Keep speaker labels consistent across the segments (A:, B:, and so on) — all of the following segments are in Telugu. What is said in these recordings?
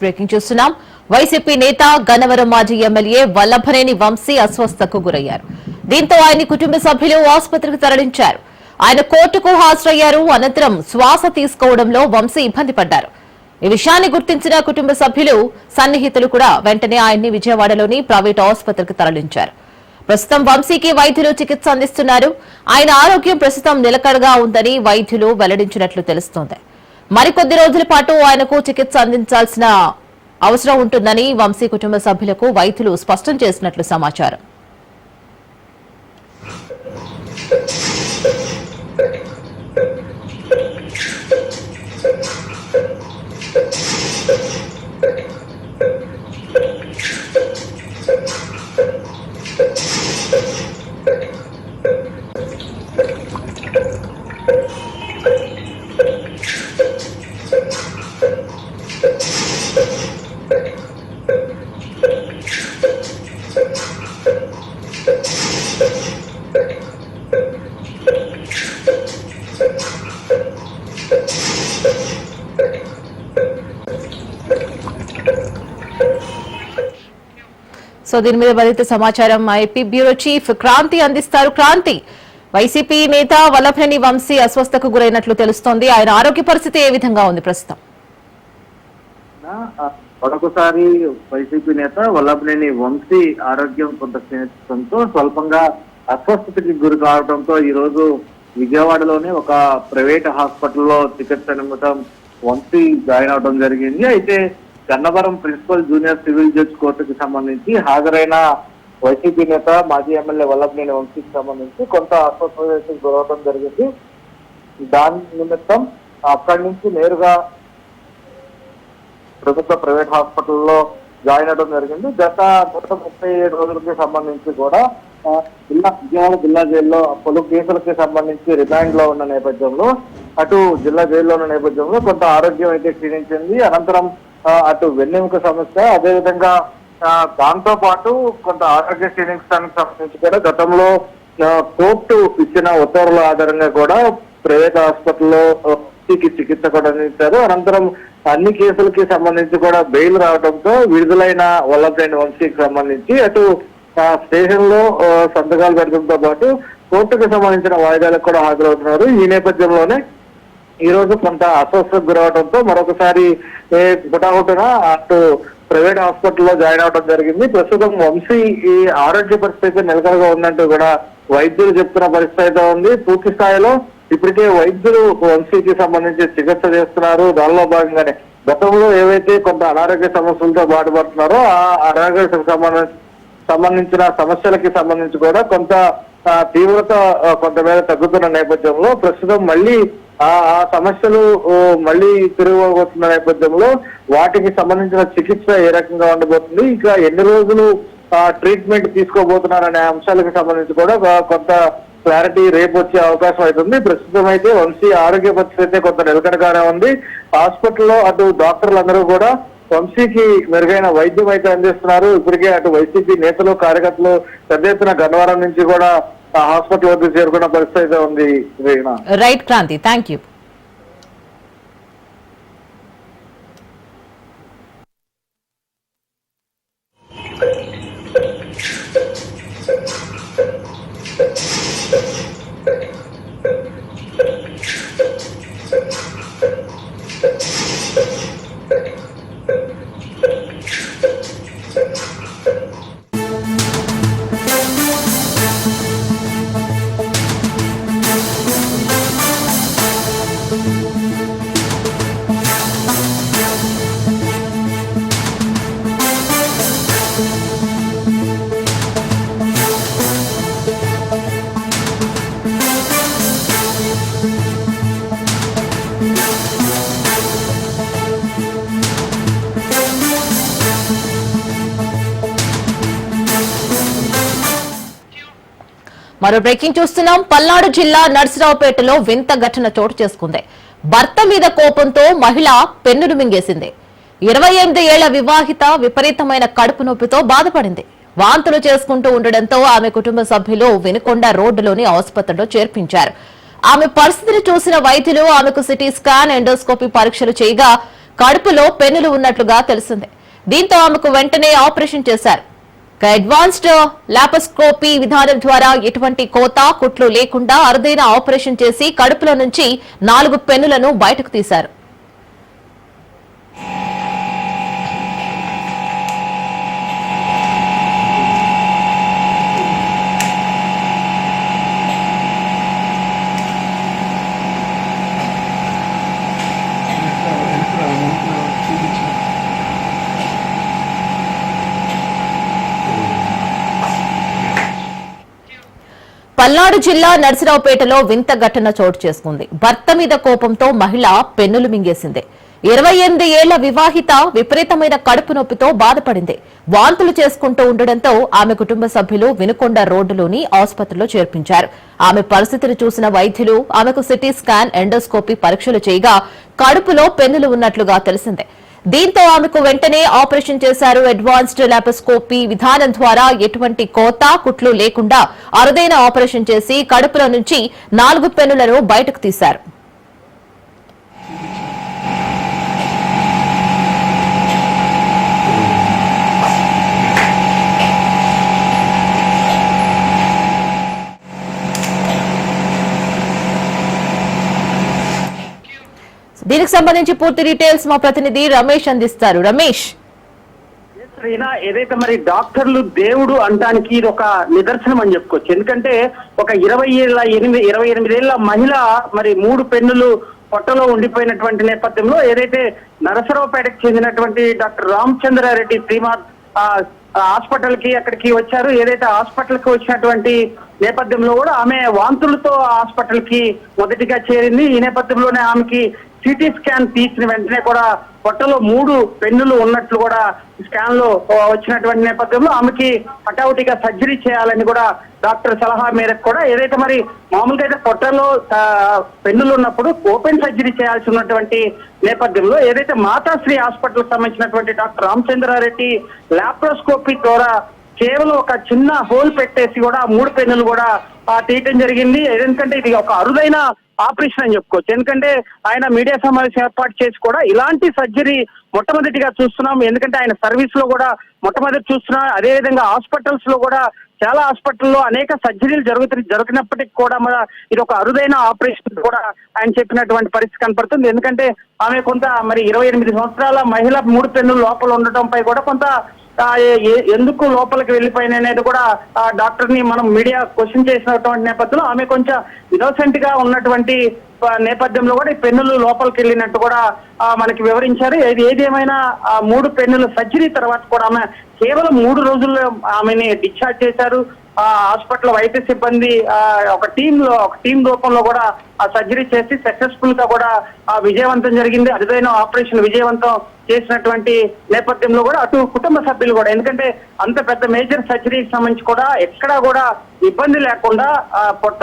A: బ్రేకింగ్ చూస్తున్నాం. వైసీపీ నేత గన్నవరం మాజీ ఎమ్మెల్యే వల్లభనేని వంశీ అస్వస్థతకు గురయ్యారు. దీంతో ఆయన కుటుంబ సభ్యులు ఆసుపత్రికి తరలించారు. ఆయన కోర్టుకు హాజరయ్యారు. అనంతరం శ్వాస తీసుకోవడంలో వంశీ ఇబ్బంది పడ్డారు. ఈ విషయాన్ని గుర్తించిన కుటుంబ సభ్యులు, సన్నిహితులు కూడా వెంటనే ఆయన్ని విజయవాడలోని ప్రైవేట్ ఆసుపత్రికి తరలించారు. ప్రస్తుతం వంశీకి వైద్యులు చికిత్స అందిస్తున్నారు. ఆయన ఆరోగ్యం ప్రస్తుతం నిలకడగా ఉందని వైద్యులు వెల్లడించినట్లు తెలుస్తోంది. మరికొద్ది రోజుల పాటు ఆయనకు చికిత్స అందించాల్సిన అవసరం ఉంటుందని వంశీ కుటుంబ సభ్యులకు వైద్యులు స్పష్టం చేసినట్లు సమాచారం. సో దీని మీద మరింత సమాచారం ఐపీ బ్యూరో చీఫ్ క్రాంతి అందిస్తారు. క్రాంతి, వైసీపీ నేత వల్లభనేని వంశీ అస్వస్థతకు గురైనట్లు తెలుస్తోంది. ఆయన ఆరోగ్య పరిస్థితి ఏ విధంగా ఉంది ప్రస్తుతం?
B: మరొకసారి వైసీపీ నేత వల్లభనేని వంశీ ఆరోగ్యం కొంత క్షీణించడంతో స్వల్పంగా అస్వస్థతకి గురి కావడంతో ఈ రోజు విజయవాడలోని ఒక ప్రైవేట్ హాస్పిటల్లో చికిత్స నిమిత్తం వంశీ జాయిన్ అవడం జరిగింది. అయితే Gannavaram principal junior civil judge కోర్టుకి సంబంధించి హాజరైన వైసీపీ నేత మాజీ ఎమ్మెల్యే వల్లభనేని వంశీకి సంబంధించి కొంత అస్వస్థతకి గురవడం జరిగింది. దాని నిమిత్తం అక్కడి నుంచి నేరుగా ప్రభుత్వ ప్రైవేట్ హాస్పిటల్లో జాయిన్ అవడం జరిగింది. గత 37 రోజులకి సంబంధించి కూడా విజయవాడ జిల్లా జైల్లో పలు కేసులకి సంబంధించి రిమాండ్ లో ఉన్న నేపథ్యంలో, అటు జిల్లా జైల్లో ఉన్న నేపథ్యంలో కొంత ఆరోగ్యం అయితే క్షీణించింది. అనంతరం అటు వెన్నెముక సమస్య, అదేవిధంగా దాంతో పాటు కొంత ఆరోగ్య క్షీణించడానికి సంబంధించి కూడా గతంలో కోర్టు ఇచ్చిన ఉత్తర్వుల ఆధారంగా కూడా ప్రైవేట్ హాస్పిటల్లో చికిత్స కూడా అందించారు. అనంతరం అన్ని కేసులకి సంబంధించి కూడా బెయిల్ రావడంతో విడుదలైన వల్లభనేని వంశీకి సంబంధించి అటు స్టేషన్ లో సంతకాలు పెట్టడంతో పాటు కోర్టుకు సంబంధించిన వాయిదాలకు కూడా హాజరవుతున్నారు. ఈ నేపథ్యంలోనే ఈ రోజు కొంత అస్వస్థతకు గురవడంతో మరొకసారి గుటాగుటున అటు ప్రైవేట్ హాస్పిటల్లో జాయిన్ అవడం జరిగింది. ప్రస్తుతం వంశీ ఈ ఆరోగ్య పరిస్థితి నిలకడగా ఉందంటూ కూడా వైద్యులు చెప్తున్న పరిస్థితి అయితే ఉంది. పూర్తి స్థాయిలో ఇప్పటికే వైద్యులు వంశీకి సంబంధించి చికిత్స చేస్తున్నారు. దానిలో భాగంగానే గతంలో ఏవైతే కొంత అనారోగ్య సమస్యలతో బాధపడుతున్నారో ఆ అనారోగ్య సంబంధించిన సమస్యలకి సంబంధించి కూడా కొంత తీవ్రత కొంతమేర తగ్గుతున్న నేపథ్యంలో ప్రస్తుతం మళ్ళీ ఆ సమస్యలు మళ్ళీ తిరగబోతున్న నేపథ్యంలో వాటికి సంబంధించిన చికిత్స ఏ రకంగా ఉండబోతుంది, ఇంకా ఎన్ని రోజులు ట్రీట్మెంట్ తీసుకోబోతున్నారనే అంశాలకు సంబంధించి కూడా కొంత క్లారిటీ రేపు వచ్చే అవకాశం అవుతుంది. ప్రస్తుతం అయితే వంశీ ఆరోగ్య పరిస్థితి అయితే కొంత నిలకడగానే ఉంది. హాస్పిటల్లో అటు డాక్టర్లందరూ కూడా వంశీకి మెరుగైన వైద్యం అయితే అందిస్తున్నారు. ఇప్పటికే అటు వైసీపీ నేతలు, కార్యకర్తలు పెద్ద ఎత్తున గన్నవరం నుంచి కూడా హాస్పిటల్ వద్ద చేరుకున్న పరిస్థితి అయితే ఉంది.
A: Right Kranthi, thank you. మరో బ్రేకింగ్ చూస్తున్నాం. పల్నాడు జిల్లా నర్సరావుపేటలో వింత ఘటన చోటు చేసుకుంది. భర్త మీద కోపంతో మహిళ పెన్నును మింగేసింది. 28 ఏళ్ల వివాహిత విపరీతమైన కడుపు నొప్పితో బాధపడింది. వాంతులు చేసుకుంటూ ఉండడంతో ఆమె కుటుంబ సభ్యులు వినుకొండ రోడ్డులోని ఆసుపత్రిలో చేర్పించారు. ఆమె పరిస్థితిని చూసిన వైద్యులు ఆమెకు సిటీ స్కాన్, ఎండోస్కోపీ పరీక్షలు చేయగా కడుపులో పెన్నులు ఉన్నట్లుగా తెలిసింది. దీంతో ఆమెకు వెంటనే ఆపరేషన్ చేశారు. అడ్వాన్స్డ్ లాప్రోస్కోపీ విధానం ద్వారా ఎటువంటి కోత కుట్లు లేకుండా అరుదైన ఆపరేషన్ చేసి కడుపులో నుంచి 4 పెన్నులను బయటకు తీశారు. పల్నాడు జిల్లా నర్సరావుపేటలో వింత ఘటన చోటు చేసుకుంది. భర్త మీద కోపంతో మహిళ పెన్నులు మింగేసింది. 28 ఏళ్ల వివాహిత విపరీతమైన కడుపు నొప్పితో బాధపడింది. వాంతులు చేసుకుంటూ ఉండడంతో ఆమె కుటుంబ సభ్యులు వినుకొండ రోడ్డులోని ఆసుపత్రిలో చేర్పించారు. ఆమె పరిస్థితిని చూసిన వైద్యులు ఆమెకు సిటీ స్కాన్, ఎండోస్కోపీ పరీక్షలు చేయగా కడుపులో పెన్నులు ఉన్నట్లుగా తెలిసింది. దీంతో ఆమెకు వెంటనే ఆపరేషన్ చేశారు. అడ్వాన్స్డ్ లాప్రోస్కోపీ విధానం ద్వారా ఎటువంటి కోత కుట్లు లేకుండా అరుదైన ఆపరేషన్ చేసి కడుపులో నుంచి 4 పెన్నులను బయటకు తీశారు. దీనికి సంబంధించి పూర్తి డీటెయిల్స్ మా ప్రతినిధి రమేష్ అందిస్తారు. రమేష్,
C: ఏదైతే మరి డాక్టర్లు దేవుడు అంటానికి ఇది ఒక నిదర్శనం అని చెప్పుకోవచ్చు. ఎందుకంటే ఒక 28 ఏళ్ల మహిళ మరి 3 పెన్నులు పొట్టలో ఉండిపోయినటువంటి నేపథ్యంలో ఏదైతే నరసరావుపేటకు చెందినటువంటి డాక్టర్ రామచంద్రారెడ్డి శ్రీమాత్ హాస్పిటల్ కి అక్కడికి వచ్చారు. ఏదైతే హాస్పిటల్ కి వచ్చినటువంటి నేపథ్యంలో కూడా ఆమె వాంతులతో హాస్పిటల్ కి మొదటిగా చేరింది. ఈ నేపథ్యంలోనే ఆమెకి సిటీ స్కాన్ తీసిన వెంటనే కూడా పొట్టలో 3 పెన్నులు ఉన్నట్లు కూడా స్కాన్ లో వచ్చినటువంటి నేపథ్యంలో ఆమెకి హఠావుటిగా సర్జరీ చేయాలని కూడా డాక్టర్ సలహా మేరకు కూడా ఏదైతే మరి మామూలుగా అయితే పొట్టలో పెన్నులు ఉన్నప్పుడు ఓపెన్ సర్జరీ చేయాల్సి ఉన్నటువంటి నేపథ్యంలో ఏదైతే మాతాశ్రీ హాస్పిటల్ సంబంధించినటువంటి డాక్టర్ రామచంద్రారెడ్డి లాప్రోస్కోపీ ద్వారా కేవలం ఒక చిన్న హోల్ పెట్టేసి కూడా 3 పెన్నులు కూడా తీయటం జరిగింది. ఎందుకంటే ఇది ఒక అరుదైన ఆపరేషన్ అని చెప్పుకోవచ్చు. ఎందుకంటే ఆయన మీడియా సమావేశం ఏర్పాటు చేసి కూడా ఇలాంటి సర్జరీ మొట్టమొదటిగా చూస్తున్నాం. ఎందుకంటే ఆయన సర్వీస్ లో కూడా మొట్టమొదటి చూస్తున్నాం. అదేవిధంగా హాస్పిటల్స్ లో కూడా చాలా హాస్పిటల్లో అనేక సర్జరీలు జరుగుతున్నప్పటికీ కూడా ఇది ఒక అరుదైన ఆపరేషన్ కూడా ఆయన చెప్పినటువంటి పరిస్థితి కనపడుతుంది. ఎందుకంటే ఆమె కొంత మరి 28 సంవత్సరాల మహిళ 3 పెన్నులు లోపల ఉండటంపై కూడా కొంత ఎందుకు లోపలికి వెళ్ళిపోయిన అనేది కూడా డాక్టర్ ని మనం మీడియా క్వశ్చన్ చేసినటువంటి నేపథ్యంలో ఆమె కొంచెం ఇన్నోసెంట్ గా ఉన్నటువంటి నేపథ్యంలో కూడా ఈ పెన్నులు లోపలికి వెళ్ళినట్టు కూడా మనకి వివరించారు. ఏదేమైనా 3 పెన్నుల సర్జరీ తర్వాత కూడా ఆమె కేవలం 3 రోజుల్లో ఆమెని డిశ్చార్జ్ చేశారు. హాస్పిటల్ వైద్య సిబ్బంది ఒక టీం రూపంలో కూడా ఆ సర్జరీ చేసి సక్సెస్ఫుల్ గా కూడా విజయవంతం జరిగింది. అరుదైన ఆపరేషన్ విజయవంతం చేసినటువంటి నేపథ్యంలో కూడా అటు కుటుంబ సభ్యులు కూడా, ఎందుకంటే అంత పెద్ద మేజర్ సర్జరీకి సంబంధించి కూడా ఎక్కడా కూడా ఇబ్బంది లేకుండా పొట్ట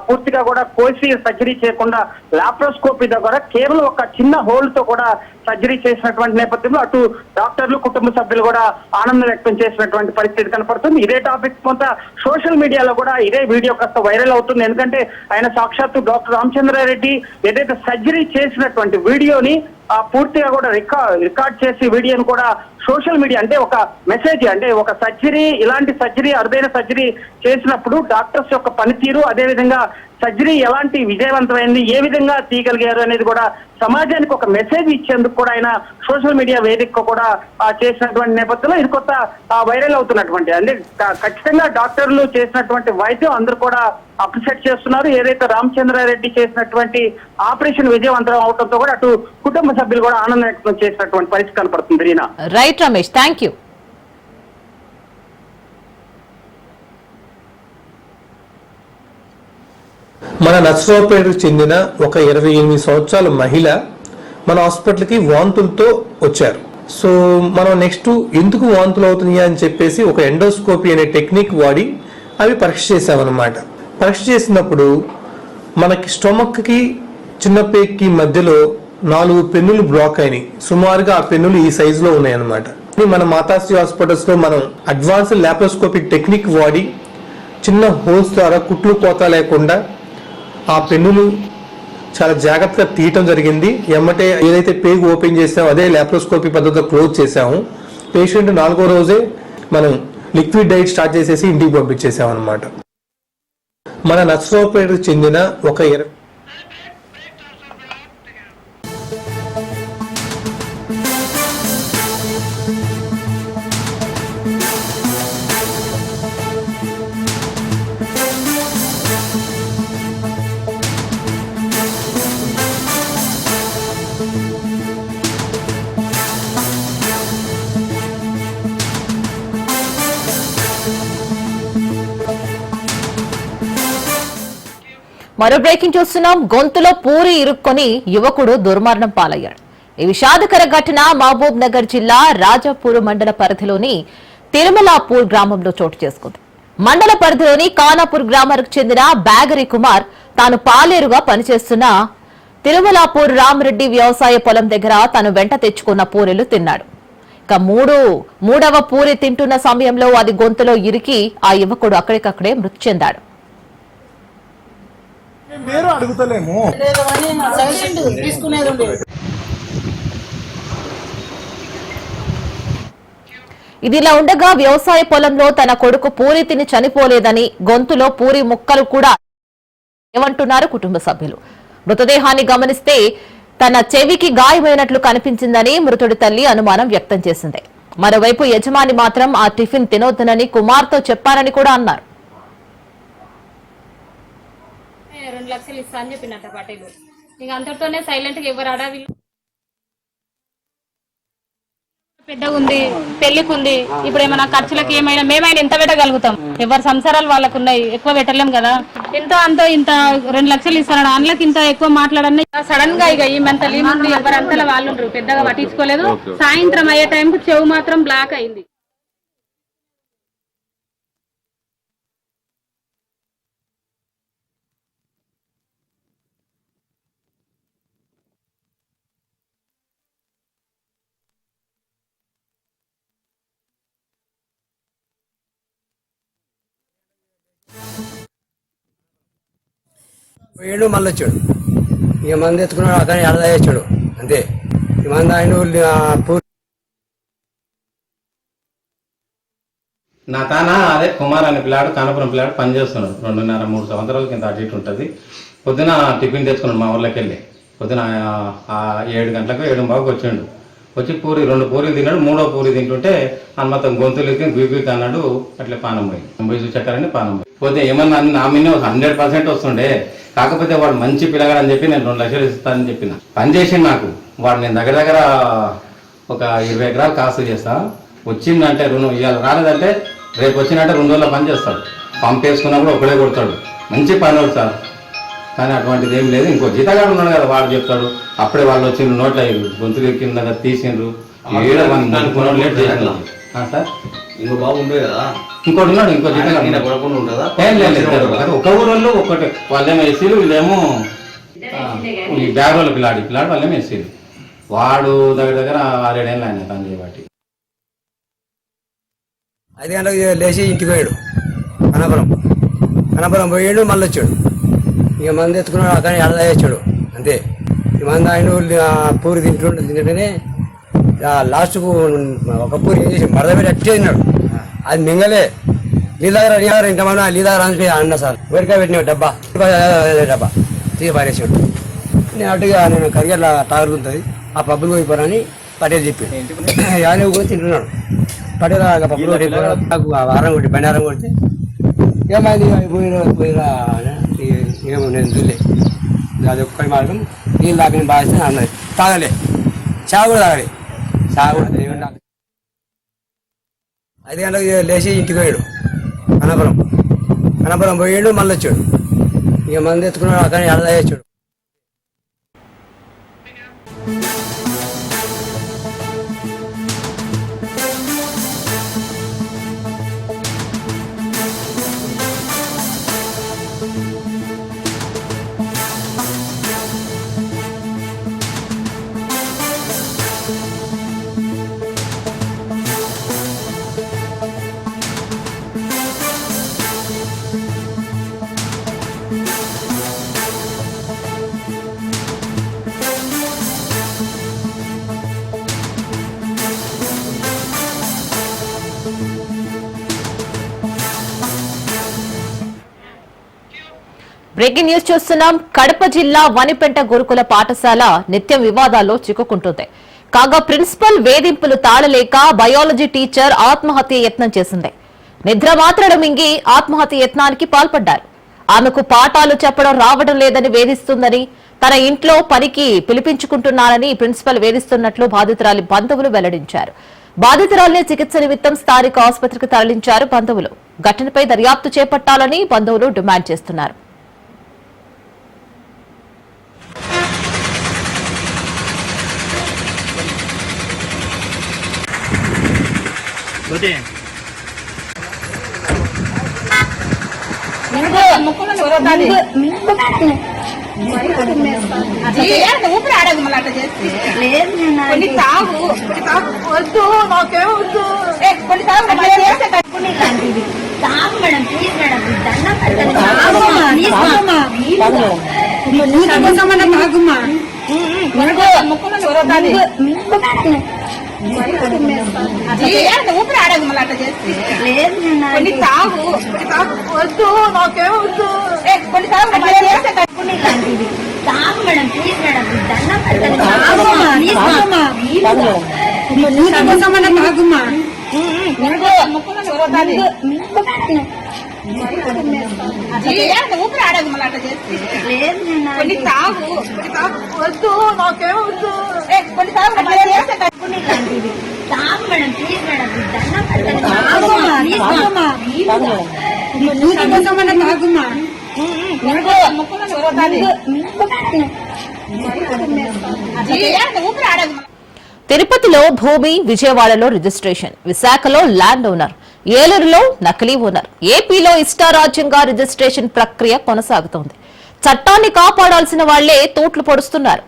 C: పూర్తిగా కూడా కోసి సర్జరీ చేయకుండా లాప్రోస్కోపీ ద్వారా కేవలం ఒక చిన్న హోల్ తో కూడా సర్జరీ చేసినటువంటి నేపథ్యంలో అటు డాక్టర్లు కుటుంబ సభ్యులు కూడా ఆనందం వ్యక్తం చేసినటువంటి పరిస్థితి కనపడుతుంది. ఇదే టాపిక్ కొంత సోషల్ మీడియాలో కూడా ఇదే వీడియో కాస్త వైరల్ అవుతుంది. ఎందుకంటే ఆయన సాక్షాత్తు డాక్టర్ రామచంద్రారెడ్డి ఏదైతే సర్జరీ చేసినటువంటి వీడియోని పూర్తిగా కూడా రికార్డ్ చేసి వీడియోని కూడా సోషల్ మీడియా అంటే ఒక మెసేజ్ అంటే ఒక సర్జరీ ఇలాంటి సర్జరీ అరుదైన సర్జరీ చేసినప్పుడు డాక్టర్స్ యొక్క పనితీరు అదేవిధంగా సర్జరీ ఎలాంటి విజయవంతమైంది ఏ విధంగా తీయగలిగారు అనేది కూడా సమాజానికి ఒక మెసేజ్ ఇచ్చేందుకు కూడా ఆయన సోషల్ మీడియా వేదిక కూడా చేసినటువంటి నేపథ్యంలో ఇది కొత్త వైరల్ అవుతున్నటువంటి అంటే ఖచ్చితంగా డాక్టర్లు చేసినటువంటి వైద్యం అందరూ కూడా అప్రిషియేట్ చేస్తున్నారు. ఏదైతే రామచంద్రారెడ్డి చేసినటువంటి ఆపరేషన్ విజయవంతం అవడంతో కూడా అటు కుటుంబ సభ్యులు కూడా ఆనందం వ్యక్తం చేసినటువంటి పరిస్థితి కనపడుతుంది. Reena,
A: right Ramesh, thank you.
D: మన నర్సరావుపేటకు చెందిన ఒక 28 సంవత్సరాల మహిళ మన హాస్పిటల్కి వాంతులతో వచ్చారు. సో మనం నెక్స్ట్ ఎందుకు వాంతులు అవుతున్నాయా అని చెప్పేసి ఒక ఎండోస్కోపీ అనే టెక్నిక్ వాడి అవి పరీక్ష చేసామన్నమాట. పరీక్ష చేసినప్పుడు మనకి స్టొమక్కి చిన్న పేక్కి మధ్యలో 4 పెన్నులు బ్లాక్ అయినాయి. సుమారుగా ఆ పెన్నులు ఈ సైజులో ఉన్నాయన్నమాట. మన మాతాశ్రీ హాస్పిటల్స్లో మనం అడ్వాన్స్డ్ లాప్రోస్కోపిక్ టెక్నిక్ వాడి చిన్న హోల్స్ ద్వారా కుట్లు కోత లేకుండా ఆ పెన్నులు చాలా జాగ్రత్తగా తీయటం జరిగింది. ఎమ్మటే ఏదైతే పేగు ఓపెన్ చేసామో అదే లాప్రోస్కోపీ పద్ధతిలో క్లోజ్ చేసాము. పేషెంట్ 4వ రోజే మనం లిక్విడ్ డైట్ స్టార్ట్ చేసేసి ఇంటికి పంపించేసాం అనమాట. మన నర్సరావుపేటకు చెందిన ఒక
A: మరో బ్రేకింగ్ చూస్తున్నాం. గొంతులో పూరి ఇరుక్కొని యువకుడు దుర్మరణం పాలయ్యాడు. ఈ విషాదకర ఘటన మహబూబ్ నగర్ జిల్లా రాజాపూర్ మండల పరిధిలోని తిరుమలాపూర్ గ్రామంలో చోటు చేసుకుంది. మండల పరిధిలోని కానాపూర్ గ్రామానికి చెందిన బ్యాగరి కుమార్ తాను పాలేరుగా పనిచేస్తున్న తిరుమలాపూర్ రామరెడ్డి వ్యవసాయ పొలం దగ్గర తను వెంట తెచ్చుకున్న పూరీలు తిన్నాడు. ఇక మూడవ పూరి తింటున్న సమయంలో అది గొంతులో ఇరికి ఆ యువకుడు అక్కడికక్కడే మృతి చెందాడు. ఇదిలా ఉండగా వ్యవసాయ పొలంలో తన కొడుకు పూరి తిని చనిపోలేదని, గొంతులో పూరి ముక్కలు కూడా ఏమంటున్నారు కుటుంబ సభ్యులు. మృతదేహాన్ని గమనిస్తే తన చెవికి గాయమైనట్లు కనిపించిందని మృతుడి తల్లి అనుమానం వ్యక్తం చేసింది. మరోవైపు యజమాని మాత్రం ఆ టిఫిన్ తినొద్దునని కుమార్తో చెప్పారని కూడా అన్నారు.
E: 2 లక్షలు ఇస్తా అని చెప్పినట్ట పటేలు. ఇక అంతటితోనే సైలెంట్ గా ఎవరు అడవి పెద్దగా ఉంది, పెళ్లికి ఉంది. ఇప్పుడు ఏమైనా ఖర్చులకు ఏమైనా మేమైనా ఎంత పెట్టగలుగుతాం? ఎవరి సంసారాలు వాళ్ళకు ఉన్నాయి, ఎక్కువ పెట్టలేం కదా. ఎంతో అంతో ఇంత 2 లక్షలు ఇస్తాడు. అందులోకి ఇంత ఎక్కువ మాట్లాడన్నా సడన్ గా ఇక ఈ మంతలు ఈ ముందు ఎవరంతలా వాళ్ళు పెద్దగా పట్టించుకోలేదు. సాయంత్రం అయ్యే టైంకు చెవు మాత్రం బ్లాక్ అయింది.
F: పోయాడు మళ్ళీ వచ్చాడు. ఇక మంది ఎత్తుకున్నాడు, అక్కడ అడదా చేసాడు అంతే. ఈ మంది ఆయన
G: నా తాన అదే కుమార్ అనే పిల్లాడు, కానపురం పిల్లాడు పనిచేస్తున్నాడు. 2.5-3 సంవత్సరాల కింద అటు ఇటు ఉంటుంది. పొద్దున టిఫిన్ తెచ్చుకున్నాడు మా ఊర్లోకి వెళ్ళి. పొద్దున 7 గంటలకు 7:15 వచ్చిండు. వచ్చి 2 పూరీలు తిన్నాడు. 3వ పూరి తింటుంటే మొత్తం గొంతులకి గుయికి అన్నాడు. అట్లా పానం పోయి 90 చక్కెరని పానం పోయి పోతే ఏమన్నా నా మీద 100% వస్తుండే. కాకపోతే వాడు మంచి పిల్లగాడు అని చెప్పి నేను 2 లక్షలు ఇస్తానని చెప్పిన. పని చేసి నాకు వాడు నేను దగ్గర ఒక 20 ఎకరాలు కాసు చేస్తా. వచ్చిందంటే రుణం ఇవాళ రాలేదంటే రేపు వచ్చినట్టే 2 రోజుల్లో పని చేస్తాడు. పంప్ వేసుకున్నప్పుడు ఒకడే కొడతాడు. మంచి పని సార్. కానీ అటువంటిది ఏం లేదు. ఇంకో జీతగాడు ఉన్నాడు కదా, వాడు చెప్తాడు. అప్పుడే వాళ్ళు వచ్చిండ్రు, నోట్ల గొంతులు కింద తీసిండ్రు. లేట్ చేసిండ్రు సార్.
H: ఇంకో బాబు ఉండే కదా,
G: ఇంకోటి ఉన్నాడు, ఇంకో జీతగాడు
H: ఉంటుందా?
G: ఏం లేదు. ఒక ఊరోళ్ళు ఒక్కటే. వాళ్ళేమో ఎస్సీలు, వీళ్ళేమో ఈ బ్యాగ్ వాళ్ళ పిల్లాడు వాళ్ళేమో ఎస్సీలు. వాడు దగ్గర 6-7 ఏళ్ళు ఆయన పని చేయబట్టి.
F: 5 గంటలకు లేచి ఇంటికి పోయాడు. కనపురం పోయాడు మళ్ళీ వచ్చాడు. ఇక మంది ఎత్తుకున్నాడు, అక్కడ అడదా చేసాడు అంతే. ఈ మంది ఆయన పూరి తింటుంటేనే లాస్ట్కు ఒక పూరి ఏం చేసి మరద పెట్టి అట్టే తిన్నాడు. అది మింగలే. నీ దగ్గర ఇంతమంది నీ దగ్గర అన్న సార్ వేడికాయ పెట్టినాడు డబ్బా తీసి పారేసాడు. నేను అటుగా నేను కరిగేలా తాగుతుంది, ఆ పబ్బులు పోయిపోరని పటేల్ చెప్పి ఆయన పోయి తింటున్నాడు. పటేల్ పప్పులు నాకు వారం కొట్టి బండారం కొడితే ఏమైంది పోయిరా ఏమో నేను చూడలే. అది ఒక్కటి మార్గం నీళ్ళు తాగని బాగా అన్నది. తాగలే, చావు కూడా తాగలే. చావు కూడా 5 గంటలకు లేచి ఇంటికి పోయాడు. కనపురం పోయాడు మళ్ళీ వచ్చాడు. ఇక మంది ఎత్తుకున్నాడు, అక్కడ అడదా చేసాడు.
A: బ్రేకింగ్ న్యూస్ చూస్తున్నాం. కడప జిల్లా వనిపెంట గురుకుల పాఠశాల నిత్యం వివాదాల్లో చిక్కుకుంటుంది. కాగా ప్రిన్సిపల్ వేధింపులు తాళలేక బయాలజీ టీచర్ ఆత్మహత్య యత్నం చేసింది. నిద్ర మాత్రలు మింగి ఆత్మహత్య యత్నానికి పాల్పడ్డారు. ఆమెకు పాఠాలు చెప్పడం రావడం లేదని వేధిస్తుందని, తన ఇంట్లో పనికి పిలిపించుకుంటున్నారని ప్రిన్సిపల్ వేధిస్తున్నట్లు బాధితురాలి బంధువులు వెల్లడించారు. బాధితురాలిని చికిత్స నిమిత్తం స్థానిక ఆసుపత్రికి తరలించారు బంధువులు. ఘటనపై దర్యాప్తు చేపట్టాలని బంధువులు డిమాండ్ చేస్తున్నారు.
E: ఊపిరి ఆడదు మళ్ళీ అట్లా చేస్తే కొన్ని తాగు వద్దు నాకేమొద్దు కొన్ని తాగు
H: మేడం ప్లీజ్ మేడం దండం
E: ఊపిరి ఆడదు మళ్ళీ అట్లా చేస్తే కొన్ని తాగు వద్దు నాకేమొద్దు కొన్ని తాగు
H: మేడం ప్లీజ్ మేడం దండం
E: ఊపిరి ఆడదు మళ్ళీ అట్లా చేస్తే కొన్ని తాగు వద్దు నాకేమొద్దు కొన్ని తాగు
H: మేడం ప్లీజ్ మేడం
E: ఊపిరి ఆడదు.
A: తిరుపతిలో భూమి, విజయవాడలో రిజిస్ట్రేషన్, విశాఖలో ల్యాండ్ ఓనర్, ఏలూరులో నకిలీ ఓనర్, ఏపీలో ఇష్టారాజ్యంగా రిజిస్ట్రేషన్ ప్రక్రియ కొనసాగుతోంది. చట్టాన్ని కాపాడాల్సిన వాళ్లే తూట్లు పొడుస్తున్నారు.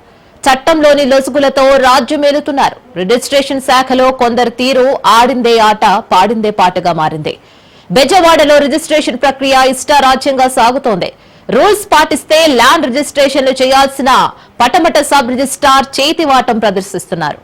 A: చట్టంలోని లొసుగులతో రాజ్యమేలుతున్నారు. రిజిస్ట్రేషన్ శాఖలో కొందరు తీరు ఆడిందే ఆట పాడిందే పాటగా మారింది. బెజవాడలో రిజిస్ట్రేషన్ ప్రక్రియ ఇష్టారాజ్యంగా సాగుతోంది. రూల్స్ పాటిస్తే ల్యాండ్ రిజిస్ట్రేషన్లు చేయాల్సిన పటమట సబ్ రిజిస్ట్రార్ చేతివాటం ప్రదర్శిస్తున్నారు.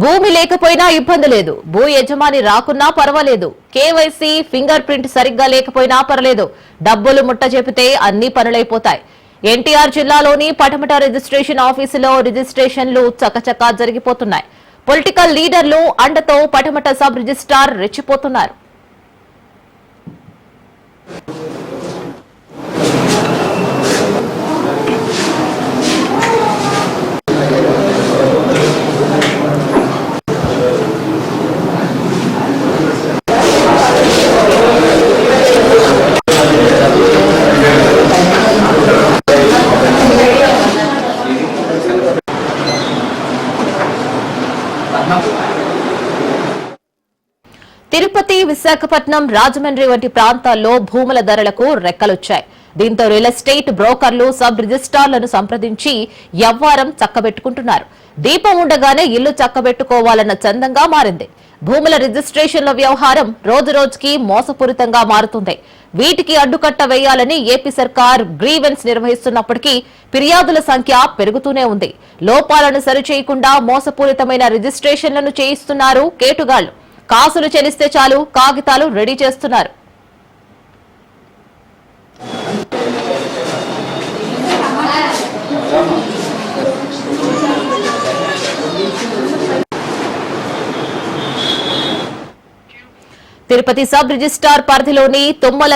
A: భూమి లేకపోయినా ఇబ్బంది లేదు, భూ యజమాని రాకున్నా పర్వాలేదు, కేవైసీ ఫింగర్ ప్రింట్ సరిగ్గా లేకపోయినా పర్లేదు, డబ్బులు ముట్ట చెబితే అన్ని పనులైపోతాయి. ఎన్టీఆర్ జిల్లాలోని పటమట రిజిస్ట్రేషన్ ఆఫీసులో రిజిస్ట్రేషన్లు చకచకా జరిగిపోతున్నాయి. పొలిటికల్ లీడర్లు అండతో పటమట సబ్ రిజిస్ట్రార్ రెచ్చిపోతున్నారు. తిరుపతి, విశాఖపట్నం, రాజమండ్రి వంటి ప్రాంతాల్లో భూముల ధరలకు రెక్కలొచ్చాయి. దీంతో రియల్ ఎస్టేట్ బ్రోకర్లు సబ్ రిజిస్ట్రార్లను సంప్రదించి యవ్వారం చక్కబెట్టుకుంటున్నారు. దీపం ఉండగానే ఇల్లు చక్కబెట్టుకోవాలన్న చందంగా మారింది. భూముల రిజిస్ట్రేషన్ల వ్యవహారం రోజురోజుకి మోసపూరితంగా మారుతుంది. వీటికి అడ్డుకట్ట వేయాలని ఏపీ సర్కార్ గ్రీవెన్స్ నిర్వహిస్తున్నప్పటికీ ఫిర్యాదుల సంఖ్య పెరుగుతూనే ఉంది. లోపాలను సరిచేయకుండా మోసపూరితమైన రిజిస్ట్రేషన్లను చేయిస్తున్నారు కేటుగాళ్లు. కాసులు చెల్లిస్తే చాలు కాగితాలు రెడీ చేస్తున్నారు. తిరుపతి సబ్ రిజిస్ట్రార్ పరిధిలోని తుమ్మల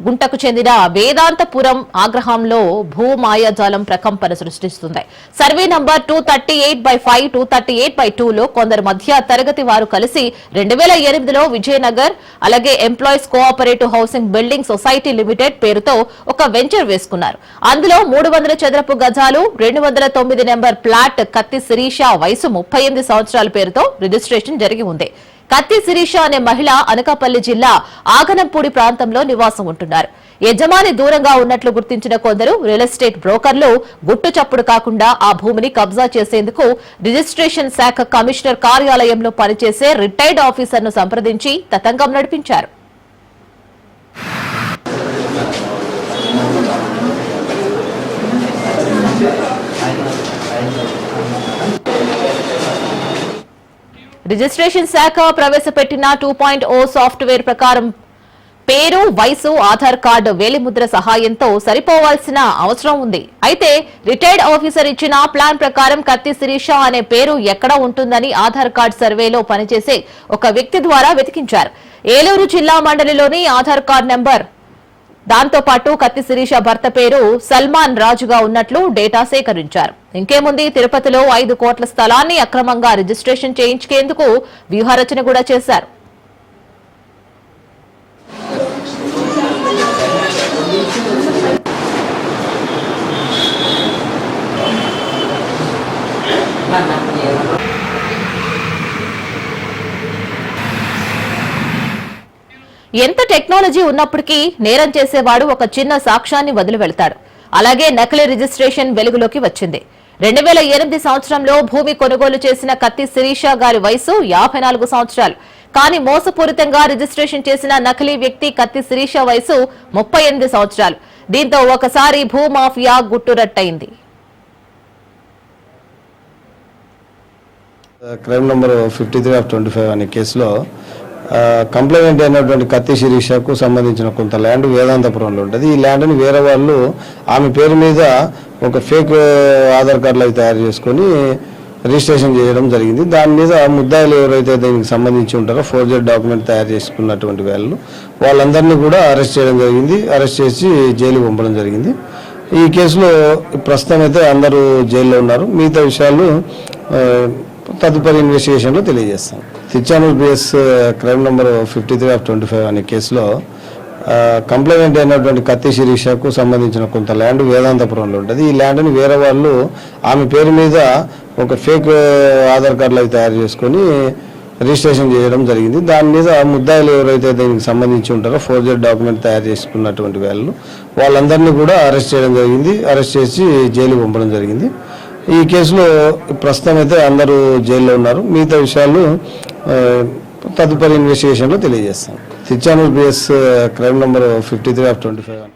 A: గుంటకు చెందిన వేదాంతపురం ఆగ్రహంలో భూమాయాజాలం ప్రకంపన సృష్టిస్తుంది. సర్వే నంబర్ 238/5, 238/2 లో కొందరు మధ్య తరగతి వారు కలిసి 2008లో విజయనగర్ అలాగే employees cooperative housing building society limited పేరుతో ఒక వెంచర్ వేసుకున్నారు. అందులో 300 చదరపు గజాలు 209 నెంబర్ ప్లాట్ కత్తి శిరీష వయసు 38 సంవత్సరాల పేరుతో రిజిస్ట్రేషన్ జరిగి ఉంది. కత్తి శిరీష అనే మహిళ అనకాపల్లి జిల్లా ఆగనంపూడి ప్రాంతంలో నివాసం ఉంటున్నారు. యజమాని దూరంగా ఉన్నట్లు గుర్తించిన కొందరు రియల్ ఎస్టేట్ బ్రోకర్లు గుట్టు చప్పుడు కాకుండా ఆ భూమిని కబ్జా చేసేందుకు రిజిస్ట్రేషన్ శాఖ కమిషనర్ కార్యాలయంలో పనిచేసే రిటైర్డ్ ఆఫీసర్ను సంప్రదించి తతంగం నడిపించారు. రిజిస్ట్రేషన్ శాఖ ప్రవేశపెట్టిన 2.0 సాఫ్ట్వేర్ ప్రకారం పేరు, వయసు, ఆధార్ కార్డు, వేలిముద్ర సహాయంతో సరిపోవాల్సిన అవసరం ఉంది. అయితే రిటైర్డ్ ఆఫీసర్ ఇచ్చిన ప్లాన్ ప్రకారం కత్తి శిరీష అనే పేరు ఎక్కడ ఉంటుందని ఆధార్ కార్డు సర్వేలో పనిచేసే ఒక వ్యక్తి ద్వారా వెతికించారు. ఏలూరు జిల్లా మండలిలోని ఆధార్ కార్డు నెంబర్, దాంతో పాటు కత్తి శిరీష భర్త పేరు సల్మాన్ రాజుగా ఉన్నట్లు డేటా సేకరించారు. ఇంకేముంది, తిరుపతిలో 5 కోట్ల స్థలాన్ని అక్రమంగా రిజిస్ట్రేషన్ చేయించేందుకు వ్యూహరచన కూడా చేశారు. ఎంత టెక్నాలజీ ఉన్నప్పటికీ నేరం చేసేవాడు ఒక చిన్న సాక్ష్యాన్ని వదిలి వెళ్తాడు. అలాగే నకిలీ రిజిస్ట్రేషన్ వెలుగులోకి వచ్చింది. 2008 సంవత్సరంలో భూమి కొనుగోలు చేసిన కత్తి శిరీష గారి వయసు 54 సంవత్సరాలు. కానీ మోసపూరితంగా రిజిస్ట్రేషన్ చేసిన నకిలీ వ్యక్తి కత్తి శిరీష వయసు 38 సంవత్సరాలు. దీంతో ఒకసారి భూమాఫియా గుట్టురట్టయింది.
I: క్రైమ్ నంబర్ 53/25 అనే కేసులో కంప్లైంట్ అయినటువంటి కత్తి శిరీషకు సంబంధించిన కొంత ల్యాండ్ వేదాంతపురంలో ఉంటుంది. ఈ ల్యాండ్ని వేరే వాళ్ళు ఆమె పేరు మీద ఒక ఫేక్ ఆధార్ కార్డులు అవి తయారు చేసుకొని రిజిస్ట్రేషన్ చేయడం జరిగింది. దాని మీద ముద్దాయిలు ఎవరైతే దీనికి సంబంధించి ఉంటారో ఫోర్జరీ డాక్యుమెంట్ తయారు చేసుకున్నటువంటి వాళ్ళందరినీ కూడా అరెస్ట్ చేయడం జరిగింది. అరెస్ట్ చేసి జైలుకి పంపడం జరిగింది. ఈ కేసులో ప్రస్తుతం అయితే అందరూ జైల్లో ఉన్నారు. మిగతా విషయాలు తదుపరి ఇన్వెస్టిగేషన్లో తెలియజేస్తాం. తిరుచానూరు బిఎస్ క్రైమ్ నంబర్ 53/25 అనే కేసులో కంప్లైంట్ అయినటువంటి కత్తి శిరీషకు సంబంధించిన కొంత ల్యాండ్ వేదాంతపురంలో ఉంటుంది. ఈ ల్యాండ్ని వేరే వాళ్ళు ఆమె పేరు మీద ఒక ఫేక్ ఆధార్ కార్డులు అవి తయారు చేసుకొని రిజిస్ట్రేషన్ చేయడం జరిగింది. దాని మీద ముద్దాయిలు ఎవరైతే దీనికి సంబంధించి ఉంటారో ఫోర్జరీ డాక్యుమెంట్ తయారు చేసుకున్నటువంటి వాళ్ళందరినీ కూడా అరెస్ట్ చేయడం జరిగింది. అరెస్ట్ చేసి జైలుకి పంపడం జరిగింది. ఈ కేసులో ప్రస్తుతం అయితే అందరూ జైల్లో ఉన్నారు. మిగతా విషయాలు తదుపరి ఇన్వెస్టిగేషన్లో తెలియజేస్తాం. Tiruchanur BS crime number 53/25.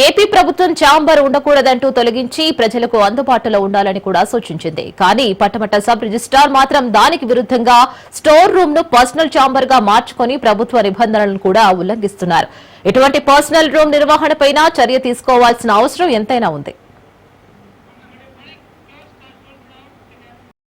A: AP ప్రభుత్వం ఛాంబర్ ఉండకూడదంటూ తొలగించి ప్రజలకు అందుబాటులో ఉండాలని కూడా సూచించింది. కానీ పట్టమట సబ్ రిజిస్ట్రార్ మాత్రం దానికి విరుద్ధంగా స్టోర్ రూమ్ ను పర్సనల్ ఛాంబర్ గా మార్చుకొని ప్రభుత్వ నిబంధనలను కూడా ఉల్లంఘిస్తున్నారు. ఇటువంటి పర్సనల్ రూమ్ నిర్వహణపైన చర్య తీసుకోవాల్సిన అవసరం ఎంతైనా ఉంది.